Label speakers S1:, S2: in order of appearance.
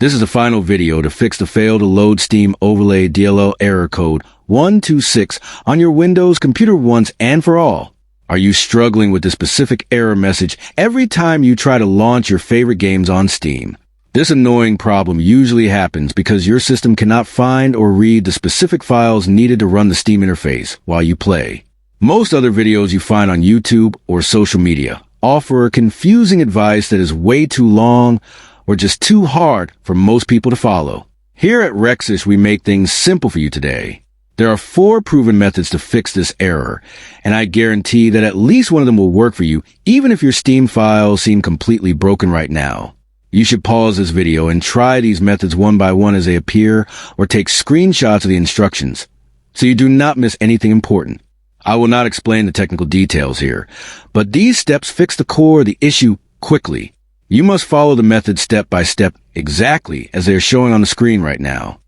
S1: This is the final video to fix the fail to load Steam Overlay DLL error code 126 on your Windows computer once and for all. Are you struggling with this specific error message every time you try to launch your favorite games on Steam? This annoying problem usually happens because your system cannot find or read the specific files needed to run the Steam interface while you play. Most other videos you find on YouTube or social media offer confusing advice that is way too long or just too hard for most people to follow. Here at Redistributables, we make things simple for you today. There are 4 proven methods to fix this error, and I guarantee that at least one of them will work for you, even if your Steam files seem completely broken right now. You should pause this video and try these methods one by one as they appear, or take screenshots of the instructions, so you do not miss anything important. I will not explain the technical details here, but these steps fix the core of the issue quickly. You must follow the method step by step exactly as they are showing on the screen right now.